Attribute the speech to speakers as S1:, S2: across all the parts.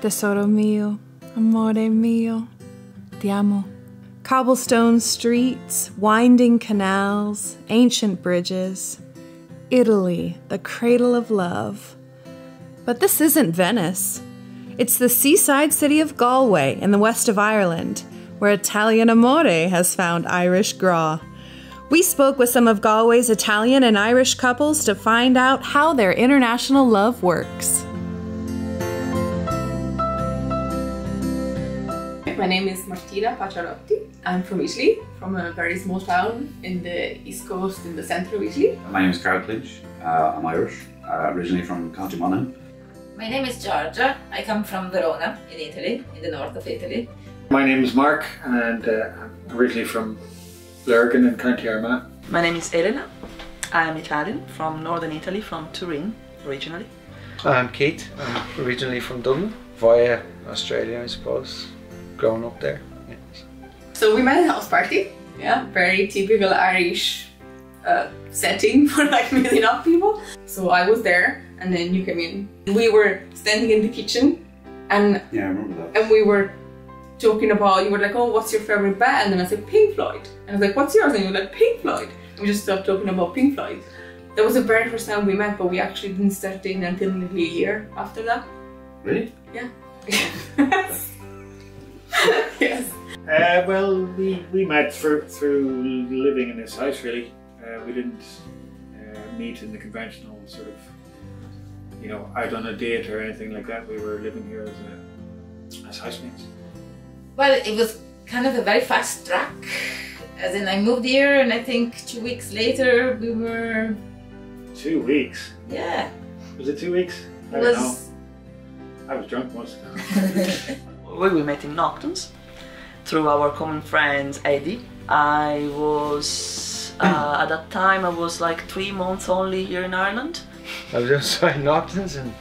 S1: Tesoro mio, amore mio, ti amo. Cobblestone streets, winding canals, ancient bridges. Italy, the cradle of love. But this isn't Venice. It's the seaside city of Galway in the west of Ireland, where Italian amore has found Irish gra. We spoke with some of Galway's Italian and Irish couples to find out how their international love works.
S2: My name is Martina Pacciarotti. I'm from Italy, from a very small town in the east coast, in the centre of Italy.
S3: My name is Carl Clinch. I'm Irish, originally from County Monaghan.
S4: My name is Giorgia. I come from Verona in Italy, in the north of Italy.
S5: My name is Mark and I'm originally from Lurgan in County Armagh.
S6: My name is Elena. I'm Italian, from northern Italy, from Turin originally.
S7: I'm Keith. I'm originally from Dublin, via Australia I suppose, growing up there. Yeah.
S2: So we met at a house party, yeah, very typical Irish setting for like meeting up people. So I was there and then you came in. We were standing in the kitchen and
S3: yeah, I remember that.
S2: And we were talking about, you were like, oh, what's your favorite band? And I said, Pink Floyd. And I was like, what's yours? And you were like, Pink Floyd. And we just stopped talking about Pink Floyd. That was the very first time we met, but we actually didn't start dating until nearly a year after that.
S3: Really?
S2: Yeah. Yes.
S5: Well, we met through living in this house really. We didn't meet in the conventional sort of, you know, out on a date or anything like that. We were living here as housemates.
S4: Well, it was kind of a very fast track. As in, I moved here and I think 2 weeks later we were...
S5: 2 weeks?
S4: Yeah.
S5: Was it 2 weeks? I don't know. I was drunk most of the time.
S6: We met in Noctons through our common friend Eddie. I was, at that time I was like 3 months only here in Ireland.
S7: I was outside Noctons and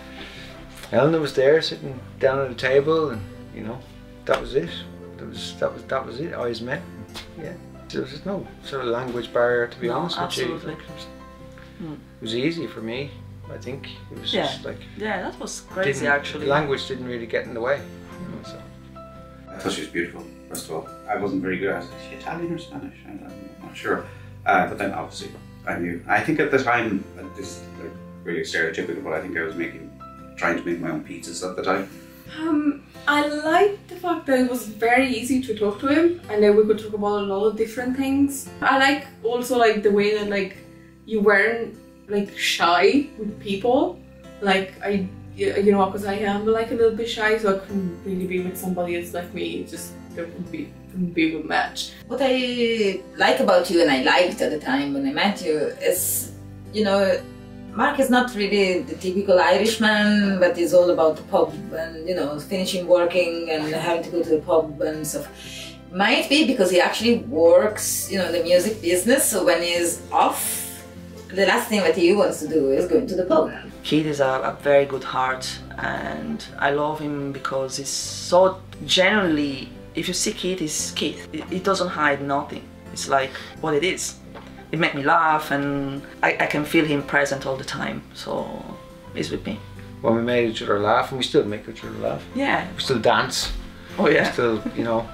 S7: Eleanor was there sitting down at a table and, you know, that was it. That was it. I was met. Yeah. There was no sort of language barrier, to be honest with you.
S6: Absolutely.
S7: It was easy for me. I think it was just like...
S6: Yeah, that was crazy actually.
S7: Language didn't really get in the way. You know, so.
S3: I thought she was beautiful, first of all. I wasn't very good at it. Is she Italian or Spanish? I'm not sure. But then obviously I knew. I think at the time, this is like really stereotypical, but I think I was trying to make my own pizzas at the time.
S2: I liked the fact that it was very easy to talk to him and that we could talk about a lot of different things. I like also like the way that like you weren't like shy with people. Like you know, because I am like a little bit shy, so I couldn't really be with somebody else like me. It just there wouldn't be a good match.
S4: What I like about you, and I liked at the time when I met you, is, you know, Mark is not really the typical Irishman, but is all about the pub and, you know, finishing working and having to go to the pub and stuff. Might be because he actually works, you know, the music business, so when he's off, the last thing that he wants to do is going to the pub.
S6: Keith is a very good heart and I love him because he's so genuinely, if you see Keith, he's Keith. He doesn't hide nothing. It's like what it is. It made me laugh and I can feel him present all the time, so he's with me.
S7: When we made each other laugh, and we still make each other laugh.
S6: Yeah.
S7: We still dance.
S6: Oh yeah.
S7: We still, you know,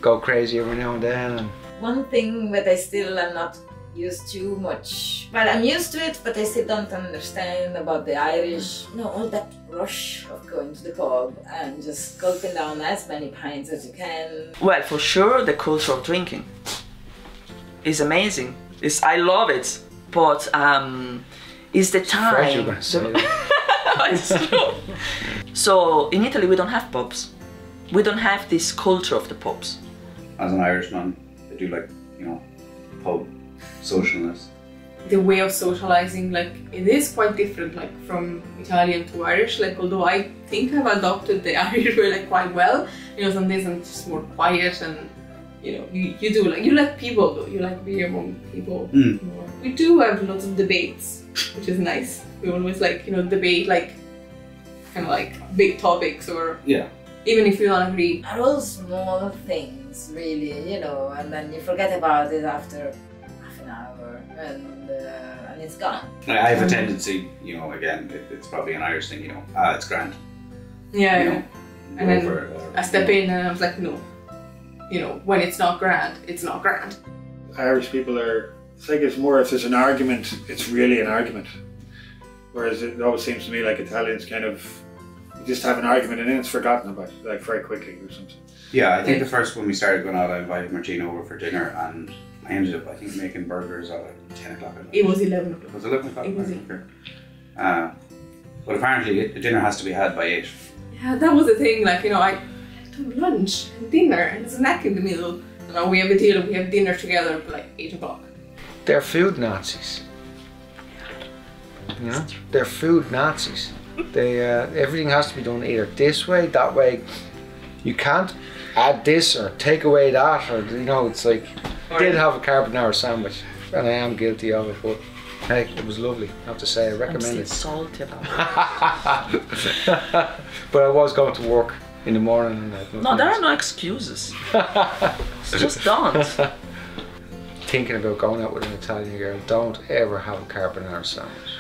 S7: go crazy every now and then. And
S4: one thing that I still am not used to much. Well, I'm used to it, but I still don't understand about the Irish, you know, all that rush of going to the pub and just gulping down as many pints as you can.
S6: Well, for sure, the culture of drinking is amazing. I love it, but it's the time.
S7: Afraid you're gonna say that.
S6: It's true. So in Italy we don't have pubs. We don't have this culture of the pubs.
S3: As an Irishman, I do like, you know, pub socialness.
S2: The way of socializing, like, it is quite different, like, from Italian to Irish. Like, although I think I've adopted the Irish way, like, quite well. You know, some days I'm just more quiet and, you know, you like people though. You like being among people more. We do have lots of debates, which is nice. We always like, you know, debate like, kind of like big topics or...
S3: Yeah.
S2: Even if you don't agree.
S4: Are all small things, really, you know, and then you forget about it after half an hour and it's gone.
S3: I have a tendency, you know, again, it's probably an Irish thing, you know, it's grand.
S2: Yeah,
S3: you
S2: yeah.
S3: know,
S2: And then
S3: over,
S2: I step in and I was like, no. You know, when it's not grand, it's not grand.
S5: Irish people are, it's like it's more if there's an argument, it's really an argument. Whereas it always seems to me like Italians kind of, you just have an argument and then it's forgotten about, like very quickly or something.
S3: Yeah, I think the first when we started going out, I invited Martina over for dinner, and I ended up, I think, making burgers at like 10 o'clock at night.
S2: It was 11 o'clock.
S3: It was 11 o'clock?
S2: It was
S3: Okay. But apparently the dinner has to be had by 8.
S2: Yeah, that was the thing, like, you know, I do lunch and dinner and a snack in the middle. You know, we have a deal, we have dinner together at like 8 o'clock.
S7: They're food Nazis. You know, they're food Nazis. They everything has to be done either this way, that way. You can't add this or take away that, or you know, it's like. I did have a carbonara sandwich, and I am guilty of it, but hey, it was lovely. I have to say, I recommend
S6: I'm
S7: it.
S6: still salty about it.
S7: But I was going to work in the morning, and I had
S6: No, there are no excuses. Just don't.
S7: Thinking about going out with an Italian girl, don't ever have a carbonara sandwich.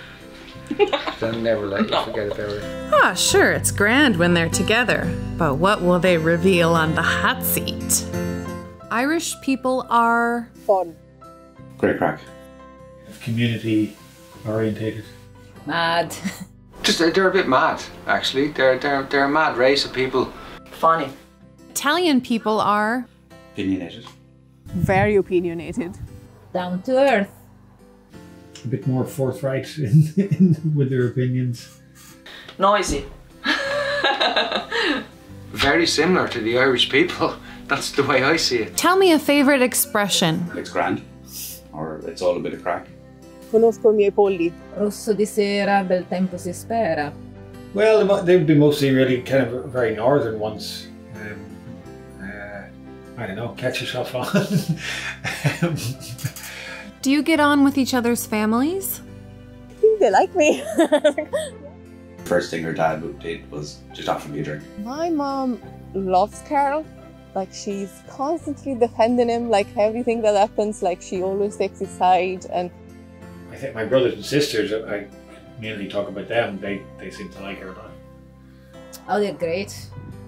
S7: They'll never let you forget about it.
S1: Ah, sure, it's grand when they're together, but what will they reveal on the hot seat? Irish people are
S8: Fun.
S3: Great crack.
S5: Community orientated.
S4: Mad.
S7: Just they're a bit mad, actually. They're a mad race of people.
S6: Funny.
S1: Italian people are
S3: Opinionated.
S8: Very opinionated.
S4: Down to earth.
S5: A bit more forthright with their opinions.
S6: Noisy.
S7: Very similar to the Irish people. That's the way I see it.
S1: Tell me a favorite expression.
S3: It's grand. Or it's all a bit of crack.
S8: Conosco I miei polli.
S4: Rosso di sera, bel tempo si spera.
S5: Well, they would be mostly really kind of very northern ones. I don't know, catch yourself on.
S1: Do you get on with each other's families?
S8: I think they like me.
S3: First thing her dad did was just offer me a drink.
S8: My mom loves Carl. Like, she's constantly defending him, like everything that happens, like she always takes his side. And
S5: I think my brothers and sisters, I mainly talk about them, they seem to like her a lot.
S4: Oh, they're great.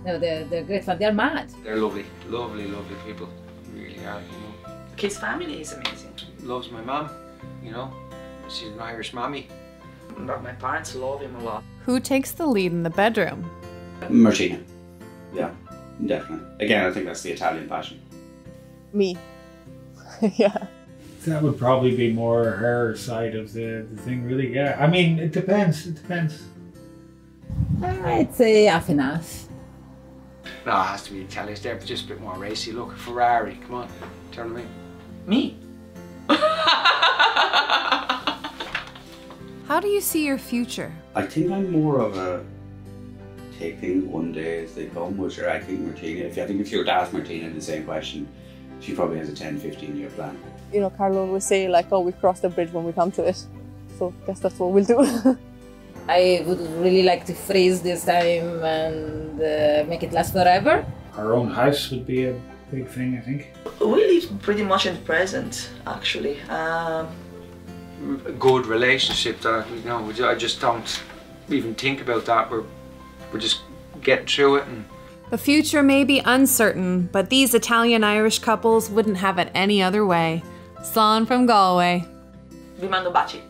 S4: No, they're great fun. They're mad.
S7: They're lovely, lovely, lovely people. Really are, you know.
S6: His family is amazing.
S7: Loves my mum, you know. She's an Irish mammy.
S6: But my parents love him a lot.
S1: Who takes the lead in the bedroom?
S3: Martina. Yeah, definitely. Again, I think that's the Italian passion.
S8: me. Yeah.
S5: That would probably be more her side of the thing, really. Yeah, I mean, it depends. It depends.
S4: I'd say half and half.
S7: No, it has to be Italians. They're just a bit more racy. Look, Ferrari, come on, tell me.
S6: Me?
S1: How do you see your future?
S3: I think I'm more of a take things one day as they come, which I think Martina, if you were to ask Martina the same question, she probably has a 10-15 year plan.
S8: You know, Carlo always say like, oh, we cross the bridge when we come to it. So I guess that's what we'll do.
S4: I would really like to freeze this time and make it last forever.
S5: Our own house would be a big thing, I think.
S6: We live pretty much in the present, actually.
S7: A good relationship that, you know, I just don't even think about that. We're just getting through it. And
S1: The future may be uncertain, but these Italian-Irish couples wouldn't have it any other way. Slán from Galway.
S6: Vi mando baci.